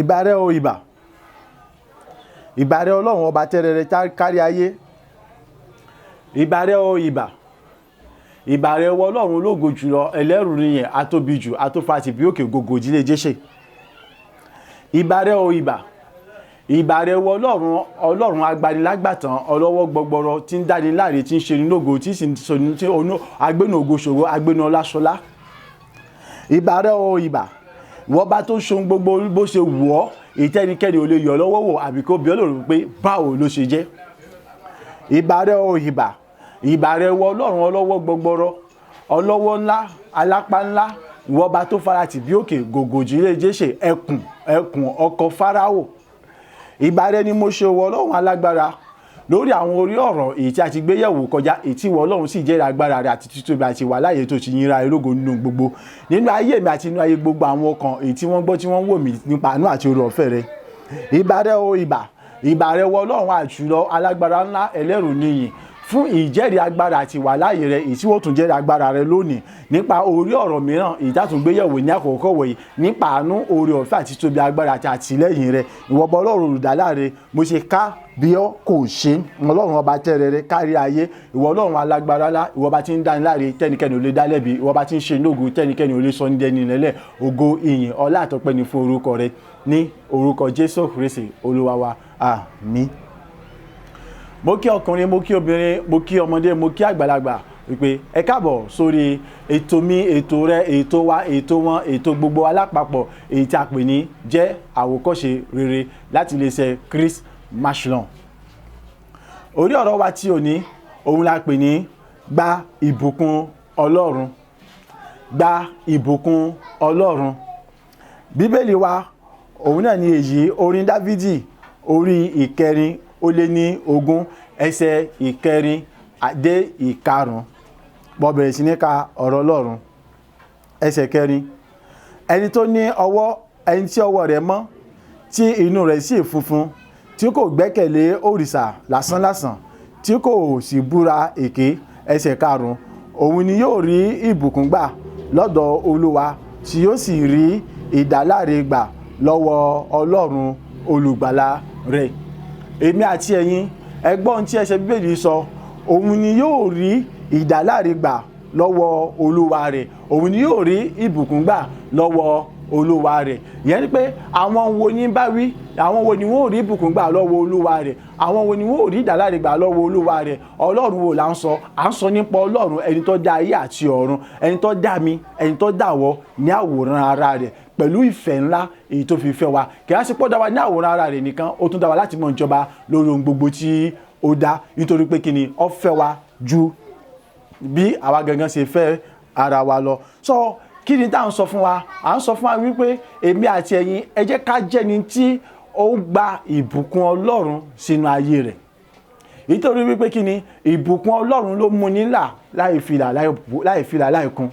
Ìbà rẹ o ìbà. Ìbà rẹ Ọlọ́run ọba tẹ́rẹrẹ kárí ayé. Ìbà rẹ o ìbà. Ìbà rẹ wọ Ọlọ́run ológo jùlọ, ẹlẹ́rù nìyẹn, atóbi jù, atófàtì bí òkè gògò jílé Jésè. Ìbà rẹ o ìbà. Ìbà rẹ wọ Ọlọ́run agbanilágbàtàn, ọlọ́wọ́ gbọgbọrọ, tí ń dáni láre, tí ń ṣe ní lógo, tí sì ń sọ ní agbénu ògo ṣòro, agbénu ọlá ṣọlá. Ìbà rẹ o ìbà. Ìwọ bá tó ṣohun gbogbo bó ṣe wù ọ́, ìtẹ́nikẹ́ni ò lè yọ lọ́wọ́ wò àbí kó bi Ọlọ́run pé báwo ló ṣe jẹ́. Ìbà rẹ o ìbà. Ìbà rẹ wọ Ọlọ́run ọlọ́wọ́ gbọgbọrọ, ọlọ́wọ́ ńlá, alápá ńlá, ìwọ bá tó faratì bí òkè gògò jílé Jésè, ẹkùn ọkọ̀ Fáráò. Ìbà rẹ ni mo ṣe wọ Ọlọ́run alágbára lórí àwọn orí ọ̀rọ̀ èyí tí a ti gbé yẹ̀wò kọjá, èyí tí ìwọ Ọlọ́run sì jẹ́rìí agbára rẹ àti títóbi àti wà láàyè tó ti yìnra ológo nínú gbogbo, nínú ayé mi àti nínú ayé gbogbo àwọn ọkàn èyí tí wọ́n gbọ́ tí wọ́n wò mí nípa àánú àti oore ọ̀fẹ́ rẹ. Ìbà rẹ o ìbà. Ìbà rẹ wọ Ọlọ́run àjùlọ alágbára ńlá, ẹlẹ́rù níyìn, fún ìjẹ́rìí agbára àti wà láàyè rẹ, èyí tí wọ́n tún jẹ́rìí agbára rẹ lónìí nípa orí ọ̀rọ̀ mìíràn èyí tá tún gbé yẹ̀wò ní àkókò wọ̀nyí, nípa àánú, oore ọ̀fẹ́ àti títóbi agbára àti àtìlẹ́yìn rẹ. Ìwọ bá Ọlọ́run olùdáláre, mo ṣe ká bí ọ kò ṣe. Ọlọ́run ọba tẹ́rẹrẹ kárí ayé, ìwọ Ọlọ́run alágbára ńlá, ìwọ bá ti ń dáni láre, tẹ́nikẹ́ni ò lè dá lẹ́bi, ìwọ bá ti ń ṣe lógo, tẹ́nikẹ́ni ò lè sọ ní dẹni lẹ́lẹ̀. Ògo, ìyìn, ọlá àtọpẹ́ ni fún orúkọ rẹ, ní orúkọ Jésù Kristi Olúwa wa. Àmín. Mo kí ọkùnrin, mo kí obìnrin, mo kí ọmọdé, mo kí àgbàlagbà wípé ẹ káàbọ̀ sórí ètò mi, ètò rẹ, ètò wa, ètò wọn, ètò gbogbo alápapọ̀ èyí tí a pè ní jẹ́ àwòkọ́ṣe rere láti iléeṣẹ́ Chris Mashlon. Orí ọ̀rọ̀ wa tí òní òun la pè ní gba ìbùkún Ọlọ́run. Gba ìbùkún Ọlọ́run. Bíbélì wa òun náà ni èyí, orin Dávídì orí 420 ẹsẹ̀ 4 dé 5. Bó bẹ̀rẹ̀ sí ní ka ọ̀rọ̀ Ọlọ́run. Ẹsẹ̀ 4. Ẹni tó ní ọwọ́, ẹni tí ọwọ́ rẹ̀ mọ́, tí inú rẹ̀ sì funfun, tí kò gbẹ́kẹ̀lé òrìṣà lásánlásán, tí kò sì búra èké. Ẹsẹ̀ 5. Òun ni yóò rí ìbùkún gbà lọ́dọ̀ Olúwa, tí yóò sì rí ìdáláre gbà lọ́wọ́ Ọlọ́run olùgbàlà rẹ̀. Èmi àti ẹ̀yin, ẹ gbọ́ ohun tí ẹsẹ̀ Bíbélì sọ. Òun ni yóò rí ìdáláre gbà lọ́wọ́ Olúwa rẹ̀. Òun ni yóò rí ìbùkún gbà lọ́wọ́ Olúwa rẹ̀. Ìyẹn ni pé àwọn wo ni bá wí, àwọn wo ni wọ́n ò rí ìbùkún gbà lọ́wọ́ Olúwa rẹ̀, àwọn wo ni wọ́n ò rí ìdáláre gbà lọ́wọ́ Olúwa rẹ̀. Ọlọ́run wo là ń sọ? À ń sọ nípa Ọlọ́run, ẹni tó dá ayé àti ọ̀run, ẹni tó dá mi, ẹni tó dá wọ́ ní àwòrán ara rẹ̀ pẹ̀lú ìfẹ́ ńlá èyí tó fi fẹ́ wa. Kì í ṣe pé ó dá wa ní àwòrán ara rẹ̀ nìkan, ó tún dá wa láti mọ ìjọba lórí ohun gbogbo tí ó dá, nítorí pé kíni, ó fẹ́ wa ju bí àwa gangan ṣe fẹ́ ara wa lọ. So kí ni tá à ń sọ fún wa? À ń sọ fún wa wípé èmi àti ẹ̀yin, ẹ jẹ́ ká jẹ́ni tí ó gba ìbùkún Ọlọ́run sínú ayé rẹ̀. Nítorí wípé kíni, ìbùkún Ọlọ́run ló mú ní là láì fìlà láì kún.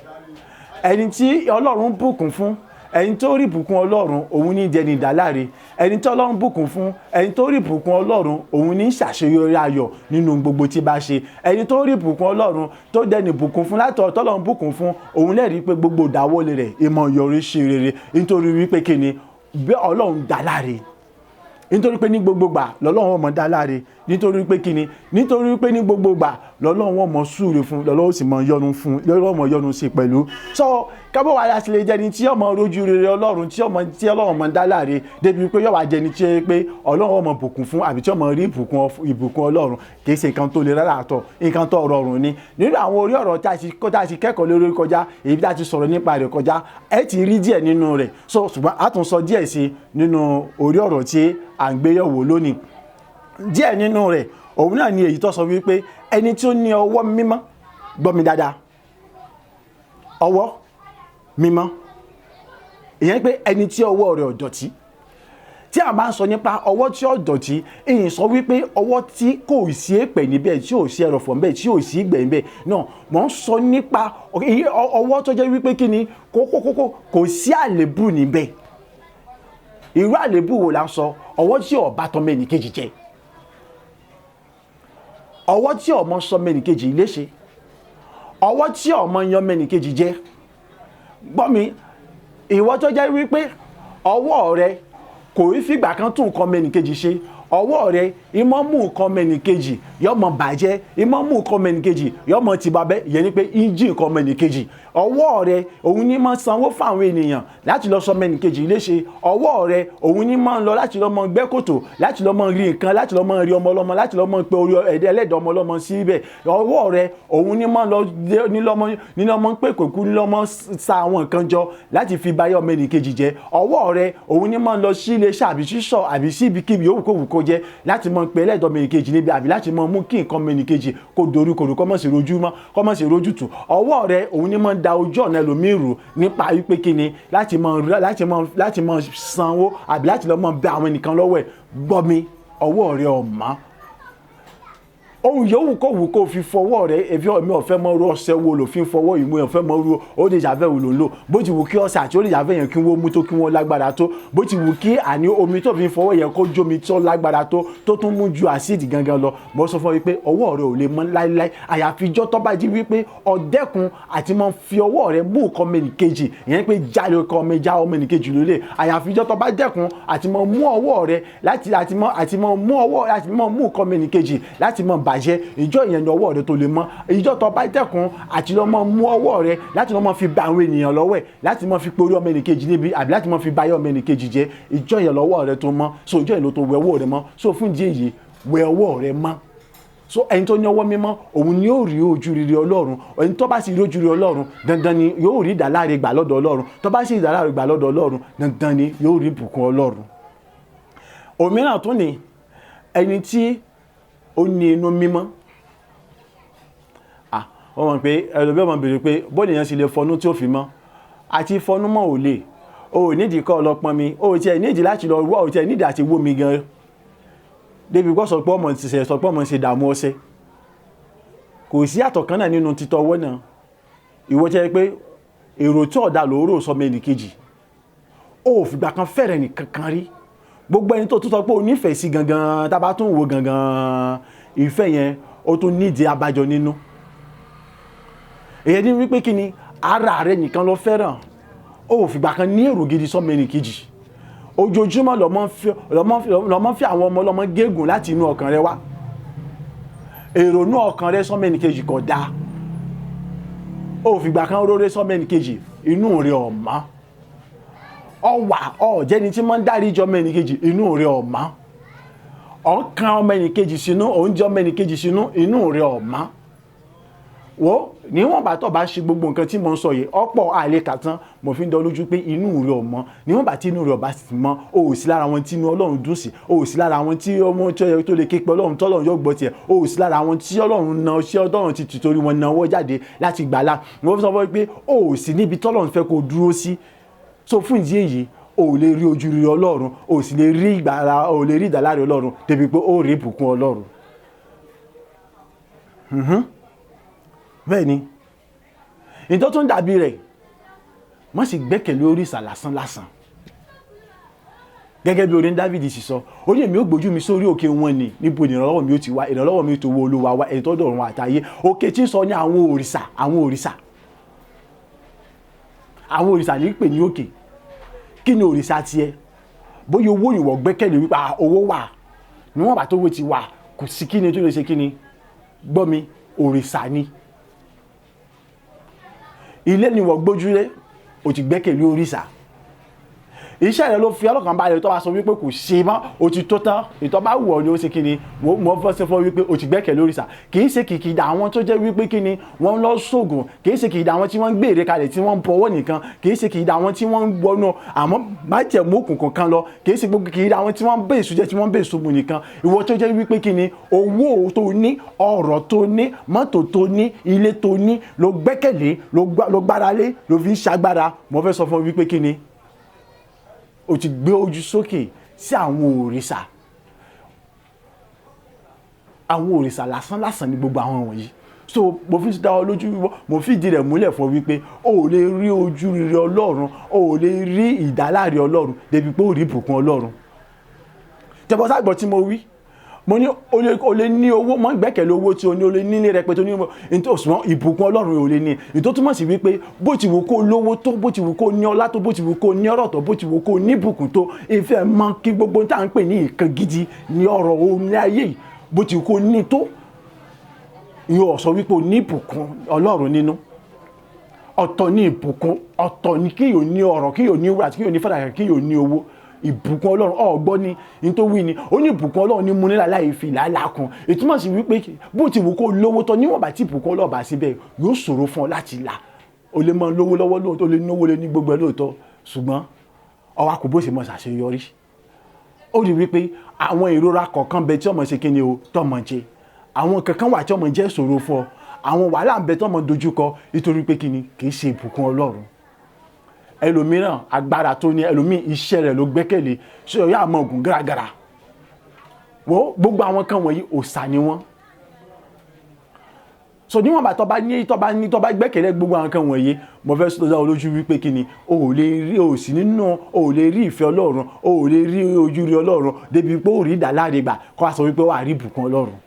Ẹni tí Ọlọ́run bùkún fún, ẹni tó rí ìbùkún Ọlọ́run, òun ní dẹni ìdáláre. Ẹni tí Ọlọ́run bùkún fún, ẹni tó rí ìbùkún Ọlọ́run, òun ní ṣàṣeyọrí ayọ̀ nínú gbogbo tí bá ṣe. Ẹni tó rí ìbùkún Ọlọ́run, tó dẹni ìbùkún fún láti ọ̀tọ̀ Ọlọ́run bùkún fún, òun lè rí pé gbogbo ìdáwọ́lé rẹ̀ ìmọ̀ yọrí sí rere. Nítorí wípé kíni, bí Ọlọ́run dáláre. Nítorí pé ní gbogbo gbà lọ́lọ́run ọmọ dáláre. Nítorí pé kíni, nítorí pé ní gbogbo gbà lọ́lọ́run ọmọ súre fún, lọ́lọ́run sì mọ yọ́nú fún, lọ́lọ́run ọmọ yọ́nú sí pẹ̀lú. So kábọ̀ wá láti lè jẹni tí ọmọ rojú rere Ọlọ́run, tí Ọlọ́run ọmọ dáláre, débi pé yóò wá jẹni tí ó pé Ọlọ́run ọmọ bùkún fún, àbí tí ọmọ rí ìbùkún Ọlọ́run. Kì í ṣe nǹkan tó le rárá àtọ̀, nǹkan tó rọrùn ni. Nínú àwọn orí ọ̀rọ̀ tá a ti kẹ́kọ̀ọ́ lórí kọjá, èyí tá a ti sọ̀rọ̀ nípa rẹ̀ kọjá, ẹ ti rí díẹ̀ nínú rẹ̀. So ṣùgbọ́n a tún sọ díẹ̀ sí nínú orí ọ̀rọ̀ tí à ń gbé yẹ̀wò lónìí. Díẹ̀ nínú rẹ̀ òun náà ni èyí tó sọ wípé ẹni tí ó ní ọwọ́ mímọ́, gbọ́ mi dáadáa, ọwọ́ mímọ́, ìyẹn pé ẹni tí ọwọ́ rẹ̀ ò dọ̀tí. Tí a bá ń sọ nípa ọwọ́ tí ò dọ̀tí, èyí sọ wípé ọwọ́ tí kò sí èpè níbẹ̀, tí ò sí ẹrọ̀fọ̀ níbẹ̀, tí ò sí ìgbẹ́ níbẹ̀. No, mo ń sọ nípa ọwọ́ tó jẹ́ wípé kíni, kò sí àlébù níbẹ̀. Irú àlébù wo la ń sọ? Ọwọ́ tí ó bá tọ́ mẹ́ni kejì jẹ́, ọwọ́ tí ọmọ sọ mẹ́ni kejì léṣe, ọwọ́ tí ọmọ yan mẹ́ni kejì jẹ́. Gbọ́ mi, ìwọ tó jẹ́ wípé ọwọ́ rẹ kò rí fìgbà kan tún nǹkan mẹ́nìkejì ṣe. Ọwọ́ rẹ ìmọ̀ mú nǹkan mẹ́nìkejì yóò mọ bàjẹ́, ìmọ̀ mú nǹkan mẹ́nìkejì yóò mọ ti babẹ́, ìyẹn ni pé ìjì nǹkan mẹ́nìkejì. Ọwọ́ rẹ òun ní máa sanwó fún àwọn ènìyàn láti lọ sọ mẹ́nìkejì léṣe. Ọwọ́ rẹ òun ní máa ń lọ láti lọ mọ gbẹ́ kòtò, láti lọ mọ rí nǹkan, láti lọ mọ rí ọmọ ọlọ́mọ, láti lọ mọ pé orí ẹlẹ́dàá ọmọ ọlọ́mọ síbẹ̀. Ọwọ́ rẹ òun ní máa ń lọ nílọ́mọ pé kòkú nílọ́mọ sa àwọn nǹkan jọ láti fi báyọ̀ ọmọ ẹnìkejì jẹ́. Ọwọ́ rẹ òun ní máa ń lọ sí iléeṣẹ́ àbí sísọ àbí sí ibikíbi yòówù kó jẹ́ láti mọ pé ẹlẹ́dàá ọmọ ẹnìkejì níbi àbí láti mọ mú kí nǹkan ọmọ ẹnìkejì kó dorí kodò kó má ṣe rojú mọ́, kó má ṣe rojú tù. Ọwọ́ rẹ òun ní máa ń da ojú ọ̀nà ẹlòmíì rú nípa wípé kíni láti mọ sanwó àbí láti lọ mọ bẹ àwọn ẹnìkan lọ́wọ́ ẹ̀. Gbọ́ mi, ọwọ́ rẹ ọ̀mọ́. Ohun yòówù kó wù kó fi fọwọ́ rẹ, ẹ̀fí mi ò fẹ́ mọ ru ọṣẹ wo lò fi ń fọwọ́ ìmú ẹ̀ fẹ́ mọ ru ó lè jàfẹ́ wò lò ń lò. Bó ti wù kí ọṣẹ àti ó lè jàfẹ́ yẹn kí wọ́n mú tó kí wọ́n lágbára tó. Bó ti wù kí àní omi tó fi ń fọwọ́ yẹn kó jómi tó lágbára tó tún mú ju àsídì gangan lọ. Mo sọ fún ọ wípé ọwọ́ rẹ ò lè mọ́ láíláí. Àyàfi ijọ́ tó bá jí wípé ọ̀dẹ́kun àti mọ fi ọwọ́ rẹ mú nǹkan mẹ́nìkejì, ìyẹn pé jáde ọkọ ọmọ ẹnìkejì lólè. Àyàfi ijọ́ tó bá dẹ́kun àti mọ mú ọwọ́ rẹ láti mọ mú nǹkan mẹ́nìkejì láti mọ bàjẹ́. Ìjọ ìyẹn ni ọwọ́ rẹ tó lè mọ́. Ìjọ tó bá dẹ́kun àti lọ mọ mú ọwọ́ rẹ láti lọ mọ fi bá àwọn ènìyàn lọ́wọ́ ẹ̀, láti mọ fi porí ọmọ ẹnìkejì níbi àbí láti mọ fi báyọ̀ ọmọ ẹnìkejì jẹ́. Ìjọ ìyẹn lọ́wọ́ rẹ tó mọ́. So ìjọ ìyẹn ló tó wẹ ọwọ́ rẹ mọ́. So fún ìdí èyí wẹ ọwọ́ rẹ mọ́. So ẹni tó ní ọwọ́ mímọ́ òun ni yóò rí ojú rere Ọlọ́run. Ẹni tó bá sì rí ojú rere Ọlọ́run dandan ni yóò rí ìdáláre gbà lọ́dọ̀ Ọlọ́run. Tó bá sì rí ìdáláre gbà lọ́dọ̀ Ọlọ́run dandan ni yóò rí ìbùkún Ọlọ́run. Òmíràn tún ni ẹni tí ó ní inú mímọ́. Wọ́n mọ̀ pé ẹlòmíràn máa bèèrè pé bóyá èèyàn sì lè fọnú tí ó fi mọ́. Àti fọnú mọ́ ò lè. O ò nídìí kọ́ ọlọ́pọ́n mi, o ò tiẹ̀ nídìí láti lọ wọ́, o ò tiẹ̀ nídìí àti wó mi gan. Débi kọ́ sọ pé ọmọ ṣe dààmú ọṣẹ. Kò sí àtọ̀ kan náà nínú títọ́ ọwọ́ náà. Ìwọ tẹ́ pé èrò tí ọ̀dà lóòrò sọmọ ẹnìkejì. O ò fìgbà kan fẹ́rẹ̀ nìkan kan rí. Gbogbo ẹni tó tún sọ pé o nífẹ̀ẹ́ sí gangan, tá bá tún wo gangan, ìfẹ́ yẹn ó tún nídìí abájọ nínú. Èyí ni wípé kí ni ara rẹ nìkan ló fẹ́ràn. O ò fìgbà kan ní èrò gidi sọmọ ẹnìkejì. Ojoojúmọ́ lọ́mọ fi àwọn ọmọ ọlọ́mọ gégùn láti inú ọkàn rẹ wá. Èrò inú ọkàn rẹ sọmọ ẹnìkejì kò dáa. O ò fìgbà kan róré sọmọ ẹnìkejì, inú rẹ ò mọ́. Jẹ́ni tí máa ń dárí jọ ọmọ ẹnìkejì, inú rẹ ò mọ́. Ọ̀kan ọmọ ẹnìkejì sínú, oúnjẹ ọmọ ẹnìkejì sínú, inú rẹ ò mọ́. Wo níwọ̀n bá tó bá ṣe gbogbo nǹkan tí mo ń sọ yìí ọ̀pọ̀ àìlèkà tán mo fi ń dán lójú pé inú rẹ ò mọ́. Níwọ̀n bá tí inú rẹ ò bá sì mọ́, o ò sí lára wọn tí inú Ọlọ́run dùn sí, o ò sí lára wọn tí ọmọ tó lè ké pe Ọlọ́run tọ́lọ́run yóò gbọ́ tiẹ̀, o ò sí lára wọn tí Ọlọ́run na ṣé Ọlọ́run ti tìtorí wọn náwó jáde láti gbàlà. Mo sọ fún ọ pé o ò sí níbi tọ́lọ́run fẹ́ kó dúró sí. So fún ìdí èyí o ò lè rí ojú rere Ọlọ́run, o ò sì lè rí ìdáláre Ọlọ́run débi pé o rí ìbùkún Ọlọ́run. Bẹ́ẹ̀ ni ìtọ́ tún dàbí rẹ̀, má sì gbẹ́kẹ̀lé òrìṣà lásán. Gẹ́gẹ́ bí orin Dáfídì sì sọ, ó ní èmi ó gbójú mi sórí òkè wọn ni, níbo ni ìrànlọ́wọ́ mi ó ti wá, ìrànlọ́wọ́ mi ó ti wọ Olúwa wá, ẹni tó dá ọ̀run àtayé. Òkè tí ń sọ ní àwọn òrìṣà ní pè ní òkè. Kí ni òrìṣà tiẹ̀? Bóyá owó ìwọ̀ gbẹ́kẹ̀lé wípé owó wà, níwọ̀n bá tó wó ti wà, kò sí kí ni tó lè ṣe kí ni. Gbọ́ mi, òrìṣà ni. Ilé ni wọ́n gbójúlé, o ti gbẹ́kẹ̀lé òrìṣà. Iṣẹ́ rẹ ló fi ọlọ́kàn balẹ̀ tó bá sọ wípé kò ṣe mọ́, o ti tó tán, ìtọ́ bá wù ọ́ ni ó ṣe kí ni, mo fẹ́ sọ fún wípé o ti gbẹ́kẹ̀lé òrìṣà. Kì í ṣe kìkìdà àwọn tó jẹ́ wípé kí ni wọ́n lọ sóògùn, kì í ṣe kìkìdà àwọn tí wọ́n ń gbèrè kalẹ̀ tí wọ́n ń bọwọ́ nìkan, kì í ṣe kìkìdà àwọn tí wọ́n ń wọnú àmọ́ májẹ̀mú òkùnkùn kan lọ, kì í ṣe gbogbo kìkìdà àwọn tí wọ́n ń bẹ èṣù jẹ́ tí wọ́n ń bẹ èṣù mu nìkan. Ìwọ tó jẹ́ wípé kí ni owó tó ní, ọrọ̀ tó ní, mọ́tò tó ní, ilé tó ní ló gbẹ́kẹ̀lé, ló gbáralé, ló fi ń ṣagbára. Mo fẹ́ sọ fún wípé kí ni o ti gbé ojú sókè sí àwọn òrìṣà lásán ní gbogbo àwọn wọ̀nyí. So mo fi dá ọ lójú, mo fi ìdí rẹ̀ múlẹ̀ fún wípé o ò lè rí ojú rere Ọlọ́run, o ò lè rí ìdáláre Ọlọ́run débi pé o rí ìbùkún Ọlọ́run. Tẹ́bọ́ ságbọ́ tí mo wí, mo ní o lè ní owó mọ́ gbẹ́kẹ̀lé owó tí o ní o lè nílé rẹpẹtẹ ní ìtòsùnmọ́ ìbùkún Ọlọ́run ò lè ní ìtò túmọ̀ sí wípé bó ti wù kó lówó tó bó ti wù kó ní ọlá tó bó ti wù kó ní ọrọ̀ tó bó ti wù kó ní ìbùkún tó ìfẹ́ mọ́ kí gbogbo tá à ń pè ní nǹkan gidi ní ọrọ̀ orí ayé yìí bó ti wù kó ní tó ìyẹn ò sọ wípé o ní ìbùkún Ọlọ́run nínú. Ọ̀tọ̀ ní ìbùkún ọ̀tọ̀ ní kí yóò ní ọrọ̀ kí yóò ní wúrà kí yóò ní fàdákà kí yóò ní owó. Ìbùkún Ọlọ́run ọgbọ́n ní tó wí ni ó ní ìbùkún Ọlọ́run ní múnilá láì fi làálàá kan ìtumọ̀ sí wípé bó ti wù kó lówó tán níwọ̀n bá tí ìbùkún Ọlọ́run bá síbẹ̀ yóò ṣòro fún ọ láti là ó lè máa lówó lọ́wọ́ lóòótọ́ ó lè náwó lé ní gbogbo ẹ̀ lóòótọ́ ṣùgbọ́n ọwọ́ kò bó ṣe mọ̀ ṣàṣeyọrí ó rí wípé àwọn ìrora kọ̀ọ̀kan bẹ tí ọmọ ṣe kíni o tọmọ jẹ àwọn kankan wà tí ọmọ jẹ́ ṣòro fún ọ àwọn wàhálà ń bẹ tọmọ dojúkọ nítorí pé kíni kì í ṣe ìbùkún Ọlọ́run. Ẹlòmíràn agbára tó ní ẹlòmíì iṣẹ́ rẹ̀ ló gbẹ́kẹ̀lé ṣé ọ̀yá àmọ́ ògùn gàràgàrà wo gbogbo àwọn kan wọ̀nyí òòṣà ni wọ́n. So níwọ̀n bá tọ́ba gbẹ́kẹ̀lé gbogbo àwọn kan wọ̀nyí mo fẹ́ sọ lójú wípé kíni o ò lè rí òsì nínú o ò lè rí ìfẹ́ Ọlọ́run o ò lè rí ojú rí Ọlọ́run débi pé ó rí ìdáláre gbà kó a sọ wípé wà á rí ìbùkún Ọlọ́run.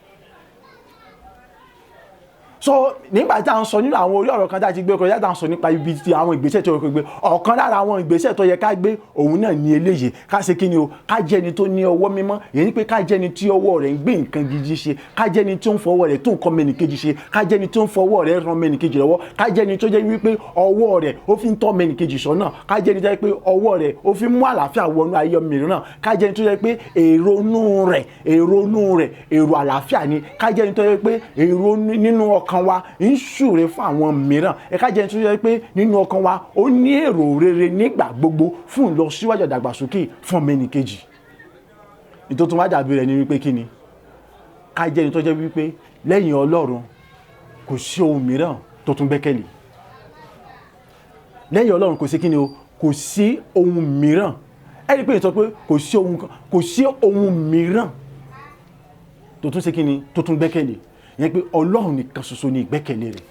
So nígbà tí a ń sọ nínú àwọn orí ọ̀rọ̀ kan tí a ti gbé kọjá tí a ń sọ nípa ibi tí àwọn ìgbésẹ̀ tó yẹ kó gbé ọ̀kan lára àwọn ìgbésẹ̀ tó yẹ ká gbé òun náà ní eléyìí ká ṣe kí ni o ká jẹ́ ẹni tó ní ọwọ́ mímọ́ èyí ni pé ká jẹ́ ẹni tí ọwọ́ rẹ̀ ń gbé nǹkan gidi ṣe ká jẹ́ ẹni tó ń fọwọ́ rẹ̀ tó nǹkan mẹ́nìkejì ṣe ká jẹ́ ẹni tó ń fọwọ́ rẹ̀ ran mẹ́nìkejì lọ́wọ́ ká jẹ́ ẹni tó jẹ́ wípé ọwọ́ rẹ̀ ó fi ń tọ́ mẹ́nìkejì sọ́nà ká jẹ́ ẹni tó jẹ́ pé ọwọ́ rẹ̀ ó fi mú àlàáfíà wọnú ayé mìíràn ká jẹ́ ẹni tó jẹ́ pé èrò àlàáfíà ni ká jẹ́ ẹni tó jẹ́ pé èrò nínú ọkàn wa ń ṣúre fún àwọn mìíràn ká jẹ́ ẹni tó jẹ́ pé nínú ọkàn wa ó ní èrò rere nígbà gbogbo fún ìlọsíwájú ìdàgbàsókè fún mẹ́nìkejì. Ìtò tó wá dàbí rẹ̀ ni wípé kí ni ká jẹ́ ẹni tó jẹ́ wípé lẹ́yìn Ọlọ́run kò sí ohun mìíràn tó tún gbẹ́kẹ̀lé lẹ́yìn Ọlọ́run kò sí kí ni o kò sí ohun mìíràn ẹni pé ìtọ́ pé kò sí ohun mìíràn tó tún ṣe kí ni tó tún gbẹ́kẹ̀lé yẹn pé Ọlọ́run nìkan ṣoṣo ni ìgbẹ́kẹ̀lé rẹ̀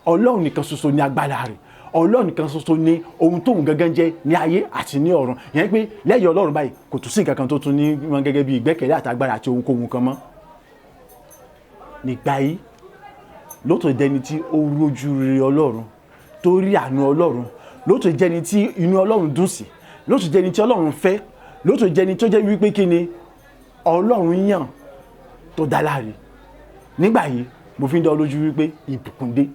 Ọlọ́run nìkan ṣoṣo ni agbára rẹ̀ Ọlọ́run nìkan ṣoṣo ni ohun tóun gangan jẹ́ ní ayé àti ní ọ̀run yẹn pé lẹ́yìn Ọlọ́run báyìí kò tún sí nǹkan kan tó tún ní wọn gẹ́gẹ́ bí ìgbẹ́kẹ̀lé àtagbára àti ohunkóhun kan mọ́. Nígbà yìí lóòótọ́ jẹ́ni tí ó rójú rere Ọlọ́run tó rí àánú Ọlọ́run lóòótọ́ jẹ́ni tí inú Ọlọ́run dùn sí lóòótọ́ jẹ́ni tí Ọlọ́run fẹ́ lóòótọ́ jẹ́ni tó jẹ́ wípé kí ni Ọlọ́run yàn tó dá láre. Nígbà yìí mo fi ń dá lójú wípé ìbùkún dé.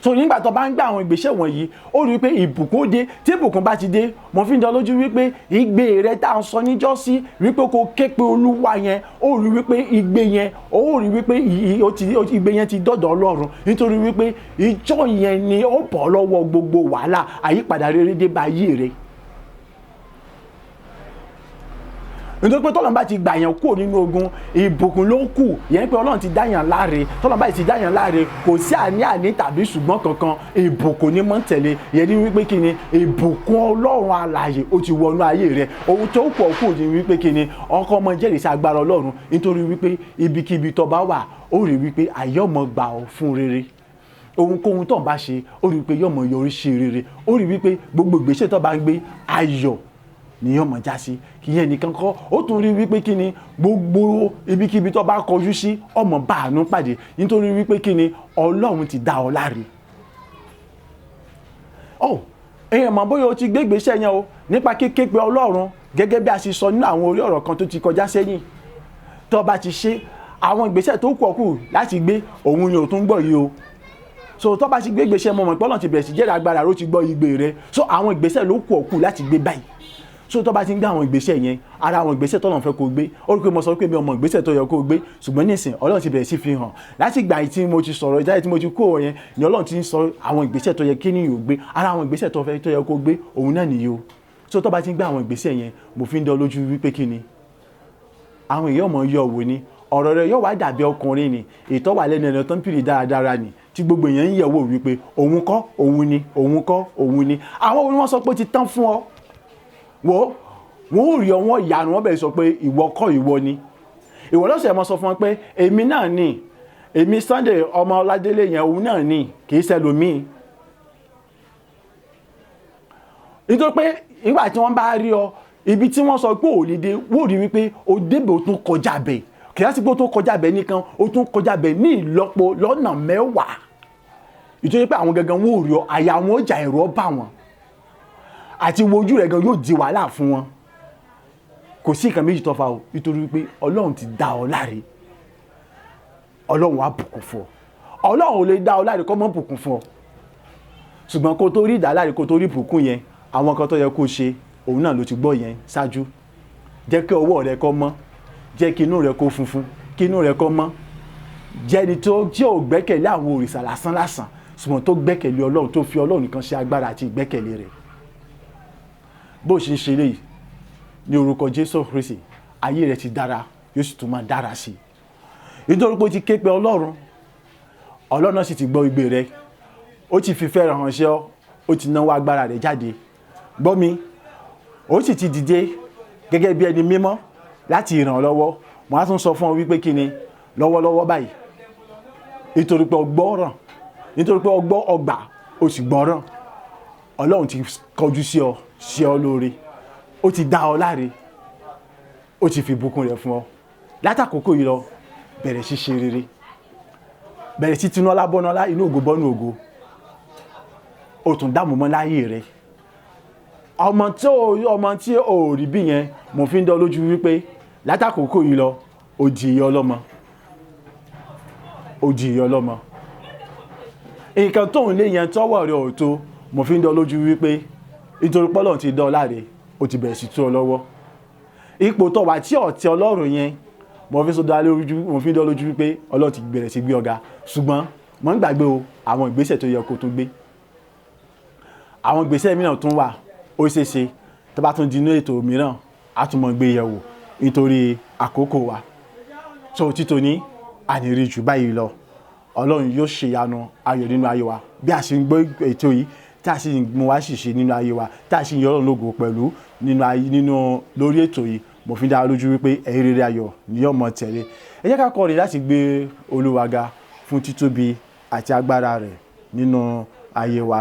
So nígbà tó bá ń gbé àwọn ìgbésẹ̀ wọ̀nyí ó rí wípé ìbùkún dé tí ìbùkún bá ti dé mo fi ń dá lójú wípé ìgbé rẹ tá à ń sọ níjọ́sí wípé kó ké pe Olúwa yẹn ó rí wípé ìgbé yẹn ó rí wípé ìgbé yẹn ti dọ́dọ̀ Ọlọ́run nítorí wípé ìjọ yẹn ni ó bọ́ lọ́wọ́ gbogbo wàhálà àyípadà rere dé bá ayé rẹ. Nítorí pé tọ́lọ́run bá ti gbà yàn kúrò nínú ogun ìbùkún ló kù yẹn pé Ọlọ́run ti dá yàn láre tọ́lọ́run bá ti dá yàn láre kò sí àní tàbí ṣùgbọ́n kankan ìbùkún ni mọ́ ń tẹ̀lé yẹn ní wípé kí ni ìbùkún Ọlọ́run alààyè ó ti wọnú ayé rẹ̀ ohun tó pọ̀ kù ní wípé kí ni ọkọ ọmọ jẹ́rìí sí agbára Ọlọ́run nítorí wípé ibikíbi tó bá wà ó rí wípé ayé ọmọ gbà ọ́ fún rere ohunkóhun tó ń bá ṣe ó rí wípé yọmọ yọrí ṣe rere ó rí wípé gbogbo ìgbésẹ̀ tó bá ń gbé ayọ̀ ni yóò mọ̀ já sí kí yẹn nìkan kọ́ ó tún rí wípé kí ni gbogbo ibikíbi tó bá kọjú sí ọmọ bá àánú pàdé nítorí wípé kí ni Ọlọ́run ti dá ọ láre. Èèyàn mọ̀ bóyá o ti gbé ìgbésẹ̀ yẹn o nípa kéké pé Ọlọ́run gẹ́gẹ́ bí a ṣe sọ nínú àwọn orí ọ̀rọ̀ kan tó ti kọjá sẹ́yìn tó bá ti ṣe àwọn ìgbésẹ̀ tó kù láti gbé òun ni ò tún gbọ́ yìí o. So tó bá ti gbé ìgbésẹ̀ mọ̀ pé Ọlọ́run ti bẹ̀rẹ̀ sí jẹ́rìí agbára ló ti gbọ́ igbe rẹ so àwọn ìgbésẹ̀ ló kù láti gbé báyìí. So tó bá ti ń gbé àwọn ìgbésẹ̀ yẹn ara àwọn ìgbésẹ̀ tọ́lọ́run fẹ́ kó gbé ó rí pé mo sọ pé mi ọmọ ìgbésẹ̀ tó yẹ kó gbé ṣùgbọ́n nísìn Ọlọ́run ti bẹ̀rẹ̀ sí fi hàn láti ìgbà tí mo ti sọ̀rọ̀ ìjáde tí mo ti kó yẹn ni Ọlọ́run ti ń sọ àwọn ìgbésẹ̀ tó yẹ kí ni yóò gbé ara àwọn ìgbésẹ̀ tó yẹ kó gbé òun náà nìyí o. So tó bá ti ń gbé àwọn ìgbésẹ̀ yẹn mo fi ń dán lójú wípé kí ni àwọn èèyàn mọ̀ yọ wò ni ọ̀rọ̀ rẹ̀ yóò wá dàbí ọkùnrin ni ètò wà lẹ́nu ẹ̀nà tó ń pìrì dáradára ni tí gbogbo èèyàn ń yẹ̀wò wípé òun kọ́ òun ni òun kọ́ òun ni àwọn oníwọ̀n sọ pé ó ti tán fún ọ wọ́n ò rí ọwọ́ ìyanu wọ́n bẹ̀rẹ̀ sọ pé ìwọ kọ́ ìwọ ni ìwọ lọ́sẹ̀ mọ́ sọ fún wọn pé èmi náà ni èmi Sunday ọmọ Ọládélé yẹn òun náà ni kì í ṣẹlòmíì nítorí pé nígbà tí wọ́n bá rí ọ ibi tí wọ́n sọ pé ò lè dé wò rí wípé ó débẹ̀ ó tún kọjá bẹ̀ kì í sí pé ó tún kọjá bẹ̀ nìkan ó tún kọjá bẹ̀ ní ìlọ́po lọ́nà 10 ìtòyí pé àwọn gangan wò rí ọ àyà wọn ó jà ẹ̀rọ bá wọn àti wojú rẹ̀ gan yóò di wàhálà fún wọn kò sí nǹkan méjì tó fà o nítorí pé Ọlọ́run ti dá ọ láre Ọlọ́run wá bùkún fún ọ Ọlọ́run ò lè dá ọ láre kó má bùkún fún ọ ṣùgbọ́n kó tó rí ìdá láre kó tó rí bùkún yẹn àwọn kan tó yẹ kó ṣe òun náà ló ti gbọ́ yẹn ṣáájú jẹ́ kí ọwọ́ rẹ kó mọ́ jẹ́ kí inú rẹ kó funfun kí inú rẹ kó mọ́ jẹ́ ẹni tó tí ò gbẹ́kẹ̀lé àwọn òrìṣà lásán lásán ṣùgbọ́n tó gbẹ́kẹ̀lé Ọlọ́run tó fi Ọlọ́run nìkan ṣe agbára àti ìgbẹ́kẹ̀lé rẹ̀ bó ṣe ń ṣe léyìí ní orúkọ Jésù Kristi ayé rẹ ti dára yóò sì tún máa dára sí i nítorí pé ó ti ké pe Ọlọ́run Ọlọ́run náà sì ti gbọ́ igbe rẹ ó ti fi fẹ́ràn ránṣẹ́ ọ ó ti náwó agbára rẹ̀ jáde gbọ́ mi ó sì ti dìde gẹ́gẹ́ bí ẹni mímọ́ láti ràn ọ́ lọ́wọ́ mo á tún sọ fún ọ wípé kí ni lọ́wọ́lọ́wọ́ báyìí nítorí pé ọgbọ́ràn nítorí pé ọgbà ó sì gbọ́ràn Ọlọ́run ti kọjú sí ọ lóore ó ti dá ọ láre ó ti fi ìbùkún rẹ̀ fún ọ látàkókò yìí lọ bẹ̀rẹ̀ sí ṣe rere bẹ̀rẹ̀ sí tinú ọlá bọ́nú ọlá inú ògo bọ́nú ògo ó tún dáàmú mọ́ láyé rẹ̀ ọmọ tí ò rí bí yẹn mo fi ń dán lójú wípé látàkókò yìí lọ ó di ìyá ọlọ́mọ nǹkan tó ń lé yẹn tọ́wọ́ rẹ̀ ò tó mo fi ń dán lójú wípé nítorí pé Ọlọ́run ti dán ọ láre ó ti bẹ̀rẹ̀ sí tú ọ lọ́wọ́ ipò tó wà tí ọ̀tẹ̀ Ọlọ́run yẹn mo fi ń dán lójú wípé Ọlọ́run ti bẹ̀rẹ̀ sí gbé ọ̀gá ṣùgbọ́n mo ń gbàgbé o àwọn ìgbésẹ̀ tó yẹ kó tún gbé àwọn ìgbésẹ̀ mìíràn tún wà ó ṣeéṣe tó bá tún di inú ètò mìíràn á tún mọ gbé yẹ̀wò nítorí àkókò wa tó títò ní àníri jù báyìí lọ Ọlọ́run yóò ṣe ìyanu ayọ̀ nínú ayé wa bí a ṣe ń gbọ́ ètò yìí tí a sì ń mú wá ṣìṣe nínú ayé wa tí a sì ń yọ Ọlọ́run lógo pẹ̀lú nínú lórí ètò yìí mo fi dá lójú wípé ẹ̀rí rere ayọ̀ ni yóò mọ tẹ̀lé ẹ jẹ́ ká kọrin láti gbé Olúwa ga fún títóbi àti agbára rẹ̀ nínú ayé wa.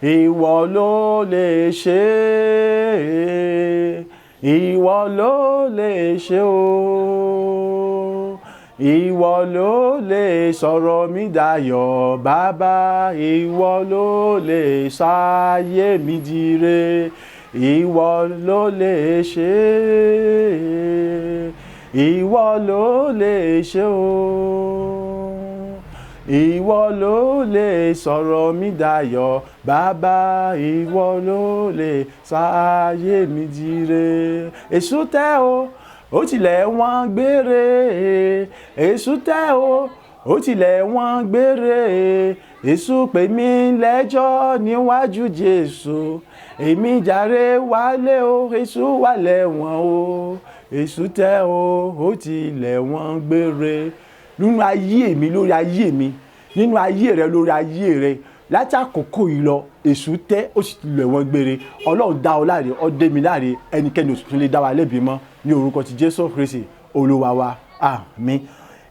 Ìwọ ló lè ṣe ìwọ ló lè ṣe o ìwọ ló lè sọ̀rọ̀ mi dayọ̀ bàbá ìwọ ló lè sáyé mi dire ìwọ ló lè ṣe ìwọ ló lè ṣe o ìwọ ló lè sọ̀rọ̀ mi dayọ̀ bàbá ìwọ ló lè sáyé mi dire èṣù tẹ́ o ó tilẹ̀ wọ́n gbére èṣù tẹ́ o ó tilẹ̀ wọ́n gbére èṣù pè mí lẹ́jọ́ níwájú Jésù èmi jàre wálé o èṣù wà lẹ́wọ̀n o èṣù tẹ́ o ó tilẹ̀ wọ́n gbére nínú ayé mi lórí ayé mi nínú ayé rẹ lórí ayé rẹ láti àkókò yìí lọ èṣù tẹ́ ó sì tilẹ̀ wọ́n gbére Ọlọ́run dá ọ láre ó dé mi láre ẹnikẹ́ni ò sì tún lè dá wa lẹ́bi mọ́ ní orúkọ ti Jésù Kristi Olúwa wa àmín.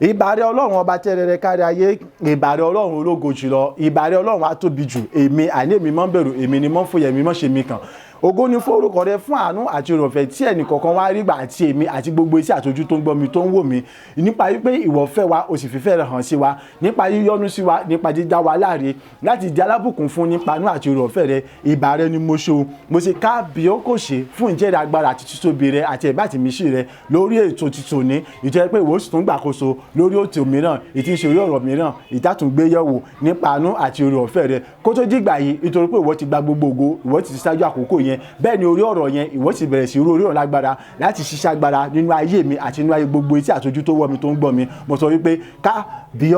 Ìbàrẹ̀ Ọlọ́run ọba tẹ́rẹrẹ kárí ayé ìbàrẹ̀ Ọlọ́run ológo jùlọ ìbàrẹ̀ Ọlọ́run á tóbi jù èmi mọ́ bẹ̀rù èmi ni mọ́ fòyà èmi mọ́ ṣe mi kàn ògo ni fún orúkọ rẹ fún àánú àti ìrọ̀fẹ́ tí ẹnì kọ̀ọ̀kan wá rí gbà àti èmi àti gbogbo iṣẹ́ àtọ́jú tó ń gbọ́ mi tó ń wò mí nípa wípé ìwọ fẹ́ wa o sì fífẹ́ rẹ̀ hàn sí wa nípa yíyọ́nú sí wa nípa dídá wa láre láti di alábùkún fún nípa àánú àti ìrọ̀fẹ́ rẹ ìbà rẹ ni mo ṣe o mo ṣe ká Awokose fún ìjẹ́rìí agbára àti títóbi rẹ àti ẹ̀bá àtìmísí rẹ lórí ètò títò ní ìjẹ́ pé ìwọ sì tún gbàkóso lórí ètò mìíràn ìtí ṣe orí ọ̀rọ̀ mìíràn ìtàtúngbéyẹ̀wò nípa àánú àti ìrọ̀fẹ́ rẹ kó tó dìgbà yìí nítorí pé ìwọ ti gba gbogbo ògo ìwọ ti ṣáájú àkókò yẹn bẹ́ẹ̀ ni orí ọ̀rọ̀ yẹn ìwọ sì bẹ̀rẹ̀ sí orí ọ̀rọ̀ lágbára láti ṣiṣẹ́ agbára nínú ayé mi àti nínú ayé gbogbo etí àtọ́jú tó wọ́ mi tó ń gbọ́ mi mo sọ wípé ká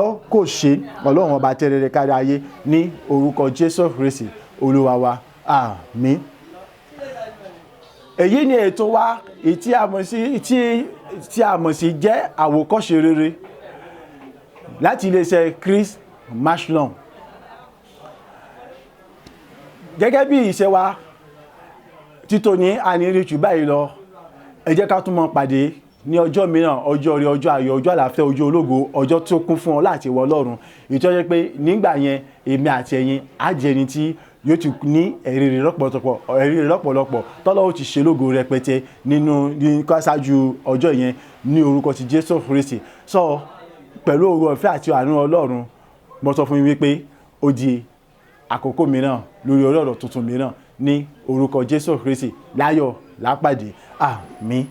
Awokose Ọlọ́run ọba tẹ́rẹrẹ kárí ayé ní orúkọ Jésù Kristi Olúwa wa àmín. èyí ni ètò wa tí a mọ̀ sí jẹ́ Awokose rere láti iléeṣẹ́ Chris Mashlon gẹ́gẹ́ bí ìṣe wa títò ní àníri jù báyìí lọ ẹ jẹ́ ká tún mọ́ pàdé ní ọjọ́ mìíràn ọjọ́ rí ọjọ́ ayọ̀ ọjọ́ àlàáfíà ọjọ́ ológo ọjọ́ tó kún fún ọ láti wọ Ọlọ́run ìtọ́jẹ́ pé nígbà yẹn èmi àti ẹ̀yin á jẹ́ ẹni tí yóò ti ní ẹ̀rí rẹ̀ lọ́pọ̀lọpọ̀ tọ́lọ́ ó ti ṣe lógo rẹpẹtẹ ní káṣáájú ọjọ́ yẹn ní orúkọ ti Jésù Kristi. sọ pẹ̀lú oore ọ̀fẹ́ àti àánú Ọlọ́run mo sọ fún yín wípé ó di àkókò mìíràn lórí ọ̀rọ̀ tuntun mìíràn ní orúkọ Jésù Kristi. Láyọ̀ lápàdé. Àmín.